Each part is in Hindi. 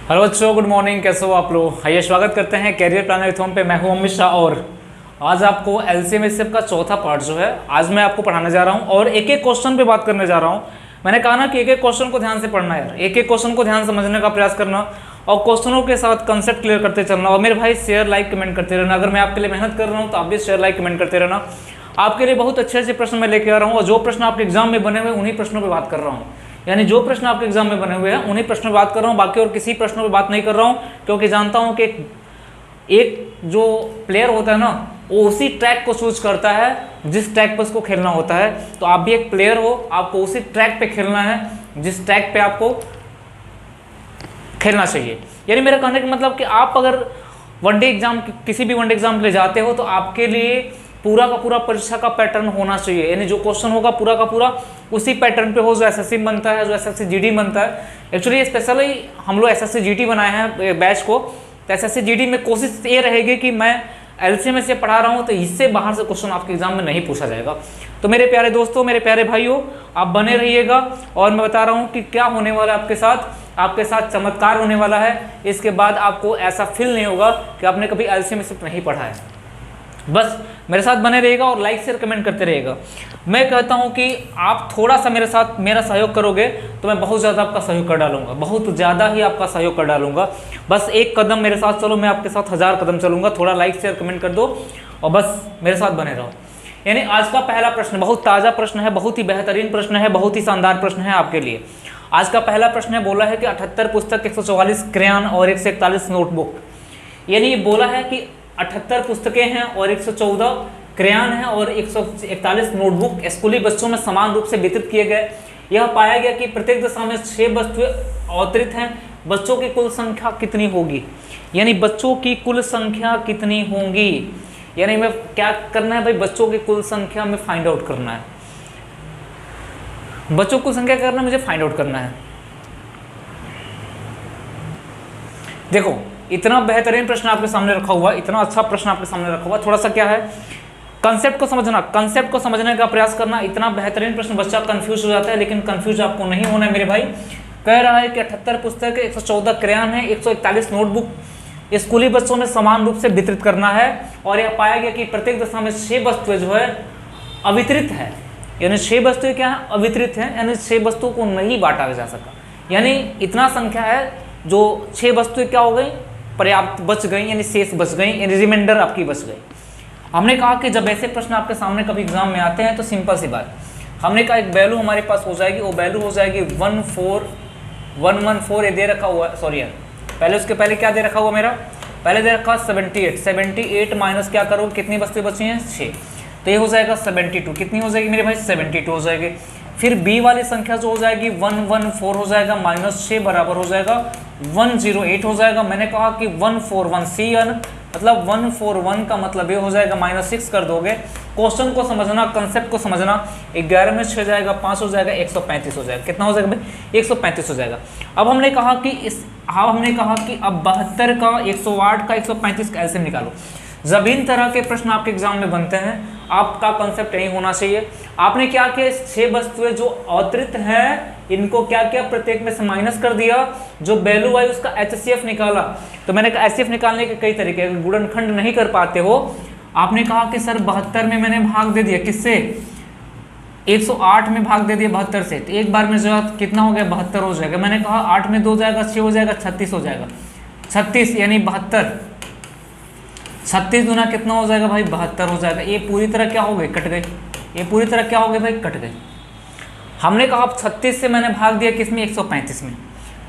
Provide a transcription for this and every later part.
हेलो बच्चों, गुड मॉर्निंग। कैसे हो आप लोग? आइए स्वागत करते हैं कैरियर प्लानर विथ होम पे। मैं हूं अमित शाह और आज आपको एलसीएम एचसीएफ का चौथा पार्ट जो है आज मैं आपको पढ़ाने जा रहा हूं और एक एक क्वेश्चन पे बात करने जा रहा हूं। मैंने कहा ना कि एक एक क्वेश्चन को ध्यान से पढ़ना यार, एक एक क्वेश्चन को ध्यान समझने का प्रयास करना और क्वेश्चनों के साथ कंसेप्ट क्लियर करते चलना। और मेरे भाई शेयर लाइक कमेंट करते रहना। अगर मैं आपके लिए मेहनत कर रहा हूँ तो आप भी शेयर लाइक कमेंट करते रहना। आपके लिए बहुत अच्छे अच्छे प्रश्न मैं लेके आ रहा हूँ और जो प्रश्न आपके एग्जाम में बने हुए उन्हीं प्रश्नों पर बात कर रहा हूँ। यानी जो प्रश्न आपके एग्जाम में बने हुए हैं उन्हीं प्रश्नों पर बात कर रहा हूँ, बाकी और किसी प्रश्नों पर बात नहीं कर रहा हूँ, क्योंकि जानता हूँ कि एक जो प्लेयर होता है ना वो उसी ट्रैक को चूज करता है जिस ट्रैक पर उसको खेलना होता है। तो आप भी एक प्लेयर हो, आपको उसी ट्रैक पे खेलना है जिस ट्रैक पे आपको खेलना चाहिए। यानी मेरा कहने का मतलब कि आप अगर वनडे एग्जाम, किसी भी वनडे एग्जाम के लिए जाते हो तो आपके लिए पूरा का पूरा परीक्षा का पैटर्न होना चाहिए। यानी जो क्वेश्चन होगा पूरा का पूरा उसी पैटर्न पे हो जो एसएससी बनता है, जो एसएससी जीडी बनता है। एक्चुअली स्पेशली हम लोग एसएससी जीडी बनाए हैं बैच को, तो एसएससी जीडी में कोशिश ये रहेगी कि मैं एलसीएम से पढ़ा रहा हूँ तो इससे बाहर से क्वेश्चन आपके एग्जाम में नहीं पूछा जाएगा। तो मेरे प्यारे दोस्तों, मेरे प्यारे भाइयों, आप बने रहिएगा और मैं बता रहा हूँ कि क्या होने वाला है आपके साथ चमत्कार होने वाला है। इसके बाद आपको ऐसा फील नहीं होगा कि आपने कभी एलसीएम नहीं पढ़ा है। बस मेरे साथ बने रहिएगा और लाइक शेयर कमेंट करते रहिएगा। मैं कहता हूं कि आप थोड़ा सा मेरे साथ मेरा सहयोग करोगे तो मैं बहुत ज़्यादा आपका सहयोग कर डालूंगा, बहुत ज़्यादा ही आपका सहयोग कर डालूंगा। बस एक कदम मेरे साथ चलो, मैं आपके साथ 1000 कदम चलूंगा। थोड़ा लाइक शेयर कमेंट कर दो और बस मेरे साथ बने रहो। यानी आज का पहला प्रश्न बहुत ताज़ा प्रश्न है, बहुत ही बेहतरीन प्रश्न है, बहुत ही शानदार प्रश्न है आपके लिए। आज का पहला प्रश्न है, बोला है कि 78 पुस्तक, 144 क्रेयन और 141 नोटबुक। यानी ये बोला है कि 78 पुस्तकें हैं और 114 क्रेयन हैं और 141 नोटबुक स्कूली बच्चों में समान रूप से वितरित किए गए। यह पाया गया कि प्रत्येक दशा में 6 वस्तुएं अवतरित हैं। बच्चों की कुल संख्या कितनी होगी? यानी बच्चों की कुल संख्या कितनी होंगी? यानी मैं क्या करना है भाई, बच्चों की कुल संख्या में फाइंड आउट करना है। बच्चों की संख्या करना मुझे फाइंड आउट करना है। देखो, इतना बेहतरीन प्रश्न आपके सामने रखा हुआ, इतना अच्छा प्रश्न आपके सामने रखा हुआ। थोड़ा सा क्या है, कंसेप्ट को समझना, कंसेप्ट को समझने का प्रयास करना। इतना बेहतरीन प्रश्न, बच्चा कंफ्यूज हो जाता है, लेकिन कंफ्यूज आपको नहीं होना है मेरे भाई। कह रहा है कि 78 पुस्तक, 114 क्रेयन है, 141 नोटबुक स्कूली बच्चों में समान रूप से वितरित करना है। और यह पाया गया कि प्रत्येक दशा में 6 वस्तुएं जो है अवितरित है। यानी 6 वस्तुएं क्या है? अवितरित है। यानी 6 वस्तुओं को नहीं बांटा जा सका। यानी इतना संख्या है जो 6 वस्तुएं क्या हो गई, पर्याप्त बच गई, यानी शेष बच गई, यानी रिमाइंडर आपकी बच गई। हमने कहा कि जब ऐसे प्रश्न आपके सामने कभी एग्जाम में आते हैं तो सिंपल सी बात, हमने कहा एक वैल्यू हमारे पास हो जाएगी, वो वैल्यू हो जाएगी 14114। ये दे रखा हुआ है, सॉरी यार, पहले उसके पहले क्या दे रखा हुआ मेरा, पहले दे रखा 78 माइनस क्या करो, कितनी वस्तुएं बची हैं? 6। तो ये हो जाएगा 72। कितनी हो जाएगी मेरे भाई? 72 हो जाएगी। फिर बी वाली संख्या जो हो जाएगी 114 हो जाएगा, माइनस 6 बराबर हो जाएगा 108 हो जाएगा। मैंने कहा कि 141 CN मतलब 141 का मतलब ये हो जाएगा, माइनस 6 कर दोगे। क्वेश्चन को समझना, कंसेप्ट को समझना। 11 में 6 जाएगा, 5 हो जाएगा, 135 हो जाएगा। कितना हो जाएगा भाई? 135 हो जाएगा। अब हमने कहा कि अब 72 का, 108 का, 135 का एलसीएम निकालो। जब इन तरह के प्रश्न आपके एग्जाम में बनते हैं, आपका कंसेप्ट यही होना चाहिए। आपने क्या किया, 6 वस्तुएं जो अवतरित हैं इनको क्या किया, प्रत्येक में से माइनस कर दिया। जो वैल्यू आई उसका HCF निकाला। तो मैंने कहा HCF निकालने के कई तरीके हैं। गुणनखंड नहीं कर पाते हो, आपने कहा कि सर 72 में मैंने भाग दे दिया, किससे? 108 में भाग दे दिया 72 से। तो एक बार में जो कितना हो गया? 72 हो जाएगा। मैंने कहा 8 में 2 जाएगा, 6 हो जाएगा, 36 हो जाएगा। 36 यानी 72, 36 गुना कितना हो जाएगा भाई? 72 हो जाएगा। ये पूरी तरह क्या हो गई? कट गई। ये पूरी तरह क्या हो गई भाई? कट गई। हमने कहा 36 से मैंने भाग दिया किसमें? 135 में।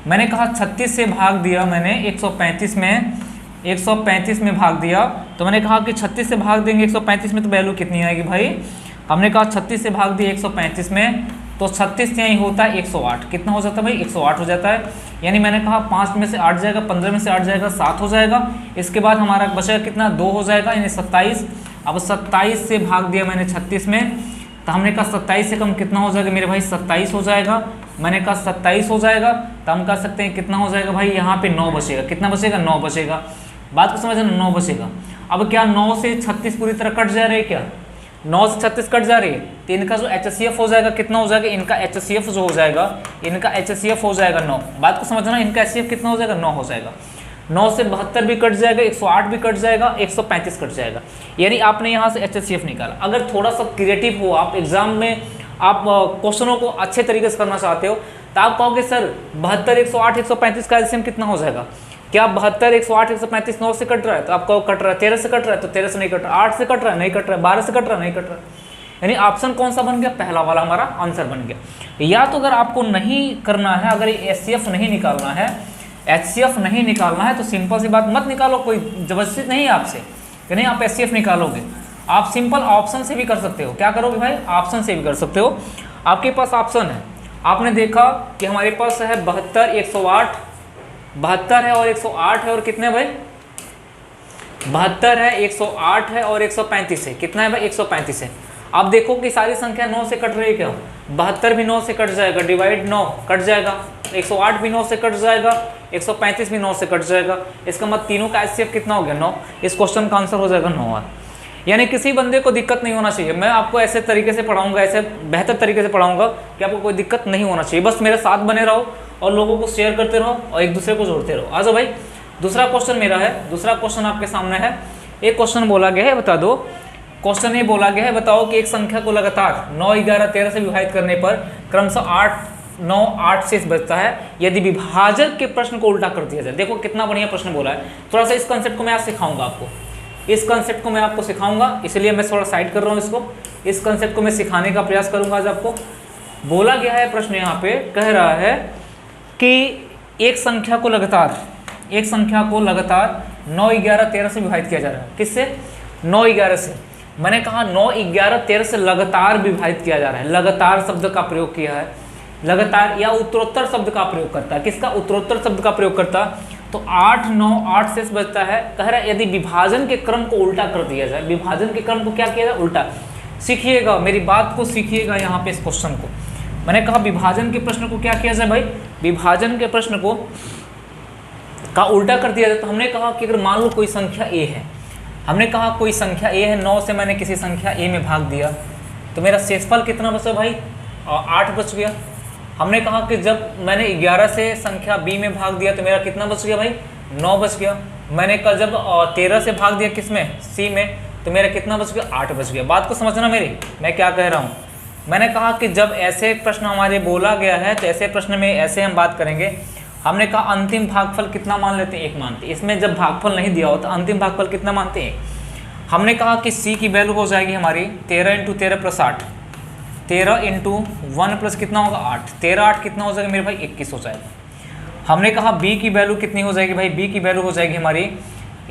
मैंने कहा 36 से भाग दिया मैंने 135 में, 135 में भाग दिया। तो मैंने कहा कि 36 से भाग देंगे 135 में तो वैल्यू कितनी आएगी भाई? हमने कहा 36 से भाग दिया 135 में, तो 36 यहीं होता है 108। कितना हो जाता है भाई? 108 हो जाता है। यानी मैंने कहा 5 में से 8 जाएगा, 15 में से 8 जाएगा, 7 हो जाएगा। इसके बाद हमारा बचेगा कितना? 2 हो जाएगा, यानी 27। अब 27 से भाग दिया मैंने 36 में, तो हमने कहा 27 से कम कितना हो जाएगा मेरे भाई? 27 हो जाएगा। मैंने कहा 27 हो जाएगा, तो हम कह सकते हैं कितना हो जाएगा भाई? यहाँ पे 9 बचेगा। कितना बचेगा? 9 बचेगा। बात को समझना, 9 बचेगा। अब क्या 9 से 36 पूरी तरह कट जा रहे क्या? 9 से 36 कट जा रही है, तो इनका जो HCF हो जाएगा कितना हो जाएगा, इनका HCF जो हो जाएगा, इनका HCF हो जाएगा 9। बात को समझना, इनका HCF कितना हो जाएगा, 9 हो जाएगा। 9 से 72 भी कट जाएगा, 108 भी कट जाएगा, 135 कट जाएगा। यानी आपने यहाँ से HCF निकाला। अगर थोड़ा सा क्रिएटिव हो आप, एग्जाम में आप क्वेश्चनों को अच्छे तरीके से करना चाहते हो, तो आप कहोगे सर 72, 108, 135 का एलसीएम कितना हो जाएगा। क्या 72, 108, 135 9 से कट रहा है, तो आपको कट रहा है 13 से कट रहा है, तो 13 से नहीं कट रहा, 8 से कट रहा है नहीं कट रहा है, 12 से कट रहा है नहीं कट रहा। यानी ऑप्शन कौन सा बन गया, पहला वाला हमारा आंसर बन गया। या तो अगर आपको नहीं करना है, अगर HCF नहीं निकालना है, HCF नहीं निकालना है, तो सिंपल सी बात मत निकालो, कोई जबरदस्ती नहीं है आपसे कि नहीं आप HCF निकालोगे। आप सिंपल ऑप्शन से भी कर सकते हो। क्या करोगे भाई, ऑप्शन से भी कर सकते हो। आपके पास ऑप्शन है, आपने देखा कि हमारे पास है 72, 108, 72 है और 108 है, और कितने भाई 72 है, 108 है और 135 है। कितना है भाई, 135 है। आप देखो कि सारी संख्या 9 से कट रही है क्या, 72 भी 9 से कट जाएगा, डिवाइड 9 कट जाएगा, 108 भी 9 से कट जाएगा, 135 भी 9 से कट जाएगा। इसका मतलब तीनों का HCF कितना हो गया, 9। इस क्वेश्चन का आंसर हो जाएगा 9। यानी किसी बंदे को दिक्कत नहीं होना चाहिए। मैं आपको ऐसे तरीके से पढ़ाऊंगा, ऐसे बेहतर तरीके से पढ़ाऊंगा कि आपको कोई दिक्कत नहीं होना चाहिए। बस मेरे साथ बने रहो और लोगों को शेयर करते रहो और एक दूसरे को जोड़ते रहो। आ जाओ भाई, दूसरा क्वेश्चन मेरा है, दूसरा क्वेश्चन आपके सामने है। एक क्वेश्चन बोला गया है, बता दो। क्वेश्चन ये बोला गया है, बताओ कि एक संख्या को लगातार 9, 11, 13 से विभाजित करने पर क्रमशः 8, 9, 8 शेष बचता है यदि विभाजक के प्रश्न को उल्टा कर दिया जाए। देखो कितना बढ़िया प्रश्न बोला है। थोड़ा सा इस कंसेप्ट को मैं आज सिखाऊंगा आपको, इस कंसेप्ट को मैं आपको सिखाऊंगा, इसलिए मैं थोड़ा साइड कर रहा हूँ इसको। इस कंसेप्ट को मैं सिखाने का प्रयास करूंगा आज आपको। बोला गया है प्रश्न यहाँ पे, कह रहा है कि एक संख्या को लगातार 9, 11, 13 से विभाजित किया जा रहा है। किससे, 9, 11 से। मैंने कहा 9, 11, 13 से लगातार विभाजित किया जा रहा है। लगातार शब्द का प्रयोग किया है, लगातार या उत्तरोत्तर शब्द का प्रयोग करता है। किसका, उत्तरोत्तर शब्द का प्रयोग करता। तो 8, 9, 8 शेष बचता है। कह रहा है यदि विभाजन के क्रम को उल्टा कर दिया जाए। विभाजन के क्रम को क्या किया जाए, उल्टा। सीखिएगा, मेरी बात को सीखिएगा यहाँ पे, इस क्वेश्चन को। मैंने कहा विभाजन के प्रश्न को क्या किया जाए भाई, विभाजन के प्रश्न को का उल्टा कर दिया जाए। तो हमने कहा कि अगर मान लो कोई संख्या a है, हमने कहा कोई संख्या a है, 9 से मैंने किसी संख्या a में भाग दिया, तो मेरा शेषफल कितना बचा भाई, 8 बच गया। हमने कहा कि जब मैंने 11 से संख्या b में भाग दिया तो मेरा कितना बच गया भाई, 9 बच गया। मैंने कल जब 13 से भाग दिया किसमें, c में, तो मेरा कितना बच गया, 8 बच गया। बात को समझना मेरी, मैं क्या कह रहा हूँ। मैंने कहा कि जब ऐसे प्रश्न हमारे बोला गया है तो ऐसे प्रश्न में ऐसे हम बात करेंगे। हमने कहा अंतिम भागफल कितना मान लेते हैं, 1 मानते हैं। इसमें जब भागफल नहीं दिया हो तो अंतिम भागफल कितना मानते हैं, 1। हमने कहा कि c की वैल्यू हो जाएगी हमारी 13 × 13 + 8, 13 × 1 प्लस कितना होगा 8, 13, 8 कितना हो जाएगा मेरे भाई, 21 हो जाएगा। हमने कहा b की वैल्यू कितनी हो जाएगी भाई, b की वैल्यू हो जाएगी हमारी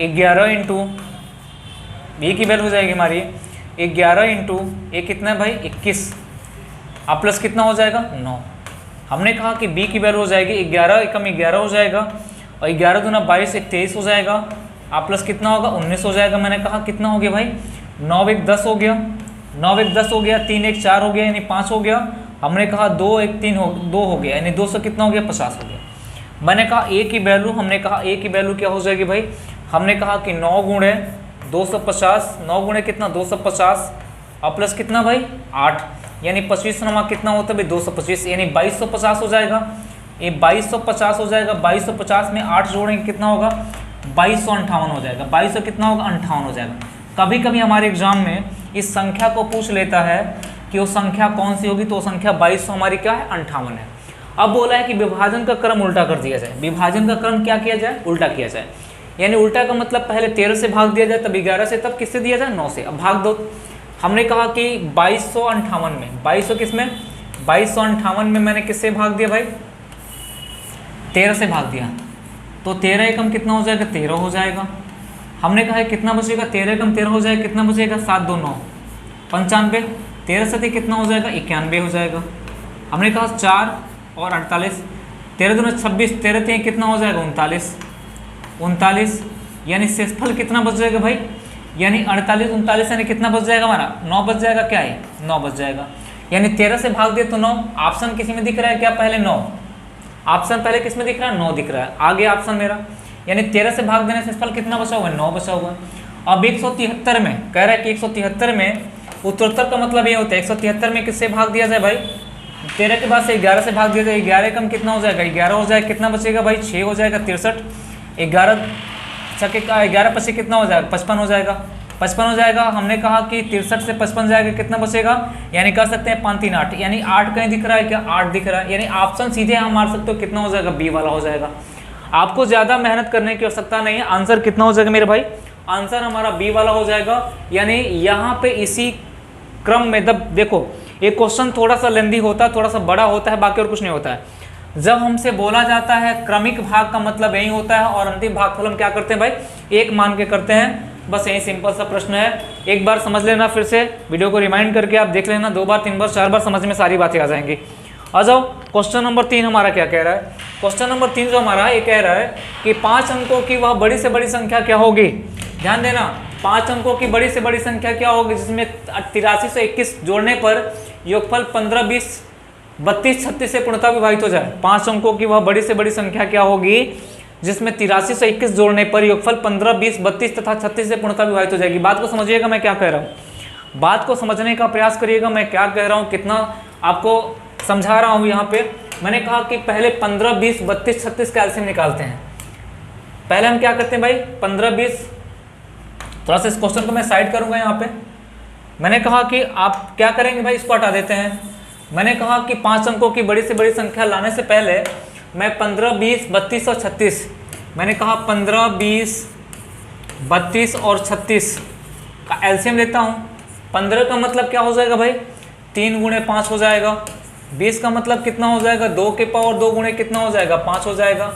11 b की वैल्यू हो जाएगी हमारी 11 × ये कितना है भाई, 21, अब प्लस कितना हो जाएगा, 9। हमने कहा कि b की वैल्यू हो जाएगी 11 एकम 11 हो जाएगा, और 11 दूना 22, 23 हो जाएगा, आप प्लस कितना होगा, 19 हो जाएगा। मैंने कहा कितना हो गया भाई, 9 1 10 हो गया, 9 1 10 हो गया, 3 1 4 हो गया, यानी 5 हो गया। हमने कहा 2 1 3 2 हो गया, यानी 200 कितना हो गया, 50 हो गया। मैंने कहा a की वैल्यू, हमने कहा a की वैल्यू क्या हो जाएगी भाई, हमने कहा कि 9 गुणे 250, 9 गुणे कितना 250, और प्लस कितना भाई 8, यानी 25 नमा कितना होता है भाई 225, यानी 2250 हो जाएगा। ये 2250 हो जाएगा, 2250 में 8 जोड़ेंगे कितना होगा, 2258 हो जाएगा। 2200 कितना होगा, 58 हो जाएगा। कभी कभी हमारे एग्जाम में इस संख्या को पूछ लेता है कि वो संख्या कौन सी होगी, तो वो संख्या 2200 हमारी क्या है, 58 है। अब बोला है कि विभाजन का क्रम उल्टा कर दिया जाए। विभाजन का क्रम क्या किया जाए, उल्टा किया जाए। यानी उल्टा का मतलब पहले 13 से भाग दिया जाए, तब 11 से, तब किससे दिया जाए, 9 से। अब भाग दो। हमने कहा कि 2258 में, 2200 किस में, 2258 में मैंने किससे भाग दिया भाई, 13 से भाग दिया, तो 13 एकम कितना हो जाएगा, 13 हो जाएगा। हमने कहा कितना बचेगा, 13 एकम 13 हो जाएगा, कितना बचेगा, 7 2 9 95, 13 से कितना हो जाएगा, 91 हो जाएगा। हमने कहा 4 और 48, 13 2 26, 13 3 कितना हो जाएगा, 39, यानी शेषफल कितना बच जाएगा भाई, यानी 48 39, यानी कितना बच जाएगा हमारा, 9 बच जाएगा। क्या है, 9 बच जाएगा। यानी 13 से भाग दिए तो 9, ऑप्शन किसी में दिख रहा है क्या, पहले 9, ऑप्शन पहले किस में दिख रहा है, 9 दिख रहा है, आगे ऑप्शन मेरा। यानी 13 से भाग देने से फल कितना बचा हुआ है, 9 बचा हुआ है। अब 173 में कह रहा है कि 173 में उत्तरोत्तर का मतलब ये होता है 173 में किससे भाग दिया जाए भाई, 13 के बाद से 11 से भाग दिया जाए, 11 कम कितना हो जाएगा, 11 हो जाएगा, कितना बचेगा भाई 6 हो जाएगा, 63, 11 छके का 11 पचे कितना हो जाएगा 55 हो जाएगा, 55 हो जाएगा। हमने कहा कि 63 से 55 जाएगा, कितना बचेगा, यानी कर सकते हैं 5 3 8, यानी 8 कहीं दिख रहा है क्या, 8 दिख रहा है, यानी ऑप्शन सीधे हम मार सकते हो, कितना हो जाएगा, बी वाला हो जाएगा। आपको ज़्यादा मेहनत करने की आवश्यकता नहीं है, आंसर कितना हो जाएगा मेरे भाई, आंसर हमारा बी वाला हो जाएगा। यानी यहाँ पे इसी क्रम में देखो एक क्वेश्चन थोड़ा सा लेंदी होता है, थोड़ा सा बड़ा होता है, बाकी और कुछ नहीं होता है। जब हमसे बोला जाता है क्रमिक भाग का मतलब यही होता है, और अंतिम भागफल हम क्या करते हैं भाई, एक मान के करते हैं। बस यही सिंपल सा प्रश्न है, एक बार समझ लेना, फिर से वीडियो को रिमाइंड करके आप देख लेना, 2 बार 3 बार 4 बार समझ में सारी बातें आ जाएंगी। आ जाओ क्वेश्चन नंबर 3 हमारा क्या कह रहा है। क्वेश्चन नंबर 3 जो हमारा ये कह रहा है कि 5 अंकों की वह बड़ी से बड़ी संख्या क्या होगी। ध्यान देना, 5 अंकों की बड़ी से बड़ी संख्या क्या होगी जिसमें 83 से 21 जोड़ने पर योगफल 15 20 32 36 से पूर्णतः विभाजित हो जाए। 5 अंकों की वह बड़ी से बड़ी संख्या क्या होगी जिसमें 83 से 21 जोड़ने पर योगफल 15 20 32 तथा 36 से पूर्णतः विभाजित हो जाएगी। बात को समझिएगा मैं क्या कह रहा हूँ, बात को समझने का प्रयास करिएगा मैं क्या कह रहा हूँ, कितना आपको समझा रहा हूँ। यहाँ पे मैंने कहा कि पहले 15 20 32 36 का एलसीएम निकालते हैं। पहले हम क्या करते हैं भाई 15 20, थोड़ा सा इस क्वेश्चन को मैं साइड करूंगा यहाँ पे। मैंने कहा कि आप क्या करेंगे भाई, इसको हटा देते हैं। मैंने कहा कि 5 अंकों की बड़ी से बड़ी संख्या लाने से पहले मैं 15 20 32 और 36, मैंने कहा 15 20 32 और 36 का एलसीएम लेता हूँ। 15 का मतलब क्या हो जाएगा भाई, 3 गुणे 5 हो जाएगा। 20 का मतलब कितना हो जाएगा, 2 के पावर 2 गुणे कितना हो जाएगा, 5 हो जाएगा।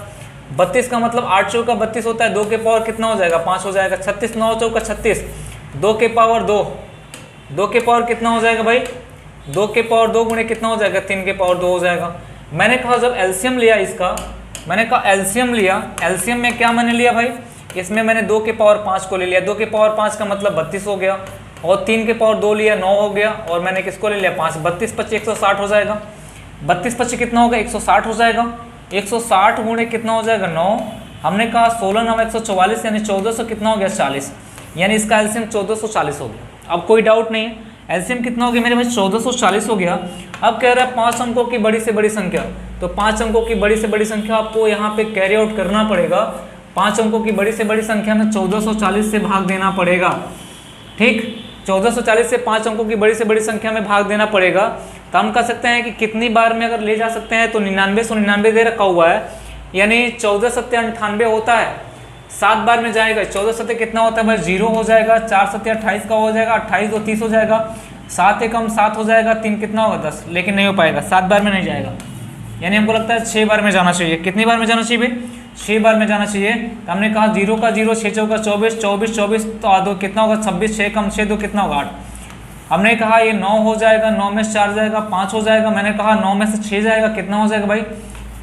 32 का मतलब 8 चौका 32 होता है, 2 के पावर कितना हो जाएगा, 5 हो जाएगा। 36 9 चौका 36, 2 के पावर 2, 2 के पावर कितना हो जाएगा भाई, 2 के पावर 2 गुणे कितना हो जाएगा, 3 के पावर 2 हो जाएगा। मैंने कहा जब एलसीएम लिया इसका, मैंने कहा एलसीएम लिया, एलसीएम में क्या मैंने लिया भाई, इसमें मैंने 2 के पावर 5 को ले लिया। 2 के पावर 5 का मतलब 32 हो गया, और 3 के पावर 2 लिया 9 हो गया, और मैंने किसको ले लिया 5। 32 25 160 हो जाएगा। 32 25 कितना होगा 160 हो जाएगा। 160 गुणे कितना हो जाएगा 9, हमने कहा 16 9 144, यानी 1400 कितना हो गया 40, यानी इसका एलसीएम 1440 हो गया। अब कोई डाउट नहीं है, एलसीएम कितना हो गया मेरे भाई 1440 हो गया। अब कह रहा है 5 अंकों की बड़ी से बड़ी संख्या, तो 5 अंकों की बड़ी से बड़ी संख्या आपको यहाँ पे कैरी आउट करना पड़ेगा। 5 अंकों की बड़ी से बड़ी संख्या में 1440 से भाग देना पड़ेगा। ठीक, 1440 से 5 अंकों की बड़ी से बड़ी संख्या में भाग देना पड़ेगा। तो हम कह सकते हैं कि कितनी बार में अगर ले जा सकते हैं, तो 99 199 दे रखा हुआ है, यानी 14 7 98 होता है, 7 बार में जाएगा। 14 7 कितना होता है भाई 0 हो जाएगा, 4 7 28 का हो जाएगा, 28 2 30 हो जाएगा, 7 एकम 7 हो जाएगा, 3 कितना होगा 10, लेकिन नहीं हो पाएगा, 7 बार में नहीं जाएगा। यानी हमको लगता है 6 बार में जाना चाहिए। कितनी बार में जाना चाहिए भाई, 6 बार में जाना चाहिए। तो हमने कहा 0 का 0, 6 चौका 24, 24 24 तो 2 कितना होगा 26, 6 कम 6 2 कितना होगा 8। हमने कहा ये 9 हो जाएगा, 9 में से 4 जाएगा 5 हो जाएगा। मैंने कहा 9 में से 6 जाएगा, कितना हो जाएगा भाई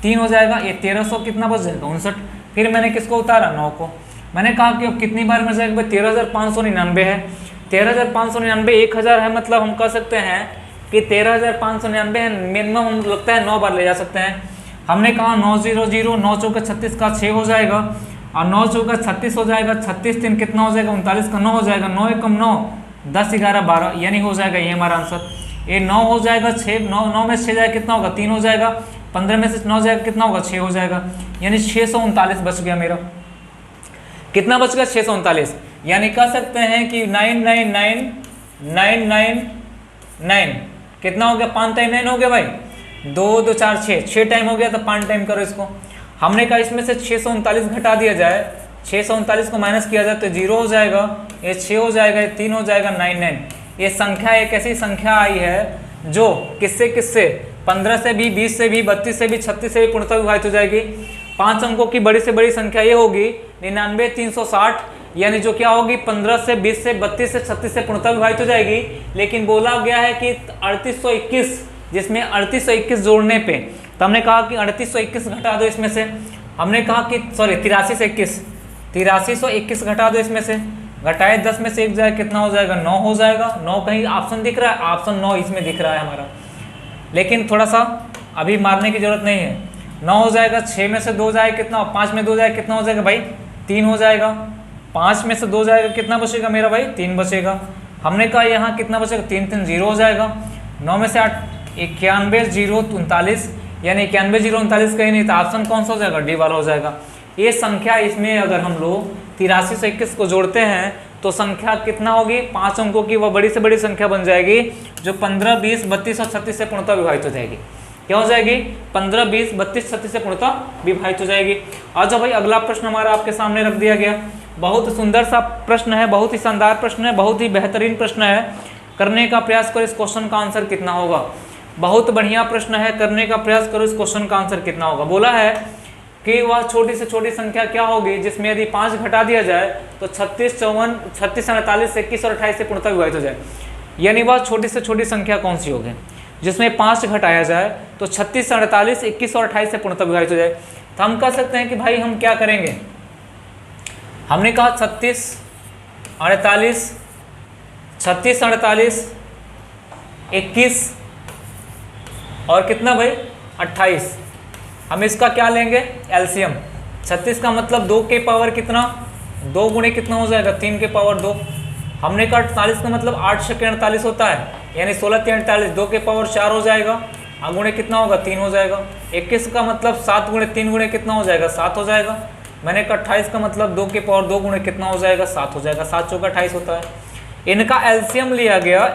3 हो जाएगा। ये 1300 कितना बच जाएगा 59। फिर मैंने किसको उतारा 9 को। मैंने कहा कि अब कितनी बार में जाएगा भाई 13599 है। 13599 1000 है, मतलब हम कह सकते हैं कि 13599 है, मिनिमम हम लगता है 9 बार ले जा सकते हैं। हमने कहा 9 0 0, 9 चौका 36 का 6 हो जाएगा, और 9 चौका 36 हो जाएगा, 36 3 कितना हो जाएगा 39 का 9 हो जाएगा, 9 एकम 9 10 11 12, यानी हो जाएगा ये हमारा आंसर। ये 9 हो जाएगा, 6 9 में से 6 जाएगा कितना होगा 3 हो जाएगा, 15 में से 9 जाएगा कितना होगा 6 हो जाएगा, यानी 639 बच गया मेरा। कितना बच गया 639, यानी कह सकते हैं कि 999999 कितना हो गया 5 टाइम 9 हो गया भाई, 2 2 4 6 टाइम हो गया, तो 5 टाइम करो इसको। हमने कहा इसमें से 639 घटा दिया जाए, 639 को माइनस किया जाए तो 0 हो जाएगा, ये 6 हो जाएगा, ये 3 हो जाएगा 99। ये संख्या एक ऐसी संख्या आई है जो किससे किससे 15 से भी, 20 से भी, 32 से भी, 36 से भी पूर्णतः विभाजित हो जाएगी। 5 अंकों की बड़ी से बड़ी संख्या ये होगी 99 360, यानी जो क्या होगी 15 से 20 से 32 से 36 से पूर्णतः विभाजित हो जाएगी। लेकिन बोला गया है कि 3821, जिसमें 3821 जोड़ने पे, तो हमने कहा कि 3821 घटा दो इसमें से। हमने कहा कि सॉरी 8321 घटा दो इसमें से, घटाए 10 में से 1 जाए कितना हो जाएगा 9 हो जाएगा। 9 कहीं ऑप्शन दिख रहा है, ऑप्शन 9 इसमें दिख रहा है हमारा, लेकिन थोड़ा सा अभी मारने की जरूरत नहीं है। 9 हो जाएगा, 6 में से 2 जाए कितना, 5 में 2 जाए कितना हो जाएगा भाई 3 हो जाएगा। 5 में से 2 जाएगा कितना बचेगा मेरा भाई 3 बचेगा। हमने कहा यहाँ कितना बचेगा, 3 3 0 हो जाएगा। 9 में से 8 91 0 39, यानी 91 0 39 कहीं नहीं, तो ऑप्शन कौन सा हो जाएगा, डी वाला हो जाएगा। ये संख्या इसमें अगर हम लोग 83 से 21 को जोड़ते हैं तो संख्या कितना होगी, 5 अंकों की वह बड़ी से बड़ी संख्या बन जाएगी जो 15 20 32 और 36 से पूर्णतः विभाजित हो जाएगी। क्या हो जाएगी, 15 20 32 36 से पूर्णतः विभाजित हो जाएगी। अच्छा भाई अगला प्रश्न हमारा आपके सामने रख दिया गया, बहुत सुंदर सा प्रश्न है, बहुत ही शानदार प्रश्न है, बहुत ही बेहतरीन प्रश्न है। करने का प्रयास करो, इस क्वेश्चन का आंसर कितना होगा। बहुत बढ़िया प्रश्न है, करने का प्रयास करो, इस क्वेश्चन का आंसर कितना होगा। बोला है कि वह छोटी से छोटी संख्या क्या होगी जिसमें यदि 5 घटा दिया जाए तो 36 54 36 48 21 और 28 से पूर्णतः विभाजित हो जाए। यानी वह छोटी से छोटी संख्या कौन सी होगी जिसमें 5 घटाया जाए तो 36 48 21 और 28 से पूर्णतः विभाजित हो जाए। तो हम कह सकते हैं कि भाई हम क्या करेंगे, हमने कहा 36 48 21 और कितना भाई 28। हम इसका क्या लेंगे, एलसीएम। 36 का मतलब 2 के पावर कितना, 2 गुणे कितना हो जाएगा, 3 के पावर 2। हमने कहा 48 का मतलब 8 छक्के 48 होता है, यानी 16 3 48, 2 के पावर 4 हो जाएगा, गुणे कितना होगा, 3 हो जाएगा। 21 का मतलब 7 गुणे 3 गुणे कितना हो जाएगा, 7 हो जाएगा। मैंने कहा 28 का मतलब 2 के पावर 2 गुणे कितना हो जाएगा, 7 हो जाएगा। 7 चौका 28 होता है। इनका एलसीएम लिया गया,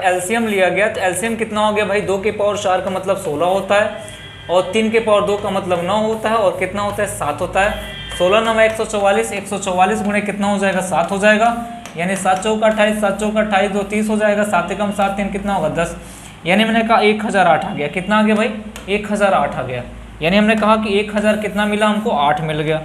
तो एलसीएम कितना हो गया भाई, 2 के पावर 4 का मतलब 16 होता है और 3 के पावर 2 का मतलब 9 होता है और कितना होता है, 7 होता है। 16 9 144, 144 गुणे कितना हो जाएगा, 7 हो जाएगा। यानी 7 चौका 28, 7 चौका 28 2 30 हो जाएगा। 7 एकम 7 3 कितना होगा, 10। यानी मैंने कहा 1008 आ गया। कितना आ गया भाई, 1008 आ गया। यानी हमने कहा कि 1000 कितना मिला हमको, 8 मिल गया।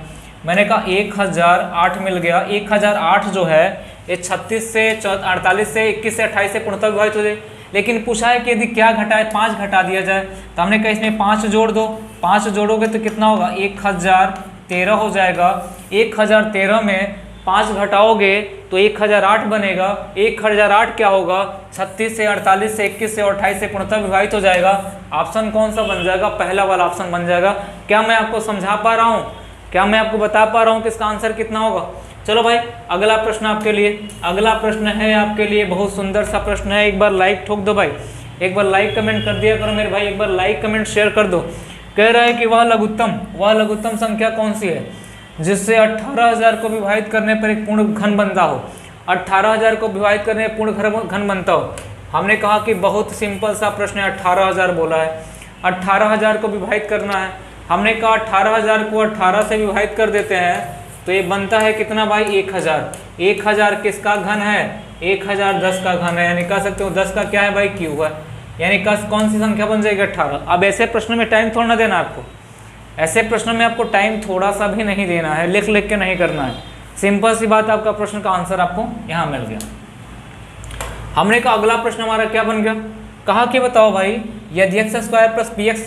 मैंने कहा 1008 मिल गया। 1008 जो है ये 36 से 48 से 21 से 28 से पूर्णतः विभाजित हो जाए। लेकिन पूछा है कि यदि क्या घटाए, 5 घटा दिया जाए, तो हमने कहा इसमें 5 जोड़ दो। 5 जोड़ोगे तो कितना होगा, 1013 हो जाएगा। 1013 में 5 घटाओगे तो 1008 बनेगा। 1008 क्या होगा, 36 से 48 से 21 से और 28 से पूर्णतः विभाजित हो जाएगा। ऑप्शन कौन सा बन जाएगा, पहला वाला ऑप्शन बन जाएगा। क्या मैं आपको समझा पा रहा हूँ, क्या मैं आपको बता पा रहा हूँ कि इसका आंसर कितना होगा। चलो भाई अगला प्रश्न आपके लिए, अगला प्रश्न है आपके लिए बहुत सुंदर सा प्रश्न है। एक बार लाइक ठोक दो भाई, एक बार लाइक कमेंट कर दिया करो मेरे भाई, एक बार लाइक कमेंट शेयर कर दो। कह रहा है कि वह लघुत्तम संख्या कौन सी है जिससे 18000 को विभाजित करने पर एक पूर्ण घन बनता हो। 18000 को विभाजित करने पर पूर्ण घन बनता हो। हमने कहा कि बहुत सिंपल सा प्रश्न है, 18000 बोला है, 18000 को विभाजित करना है। हमने कहा 18000 को 18 से विभाजित कर देते हैं तो ये बनता है कितना भाई, 1000। 1000 किसका घन है, 1000 10 का घन है। यानी कह सकते हो 10 का क्या है भाई, क्यूब है। यानी कौन सी संख्या बन जाएगी, 18। अब ऐसे प्रश्न में टाइम थोड़ा ना देना आपको, ऐसे प्रश्न में आपको टाइम थोड़ा सा भी नहीं देना है, लिख लिख के नहीं करना है। सिंपल सी बात, आपका प्रश्न का आंसर आपको यहाँ मिल गया। हमने कहा अगला प्रश्न हमारा क्या बन गया, कहा कि बताओ भाई यदि x² + bx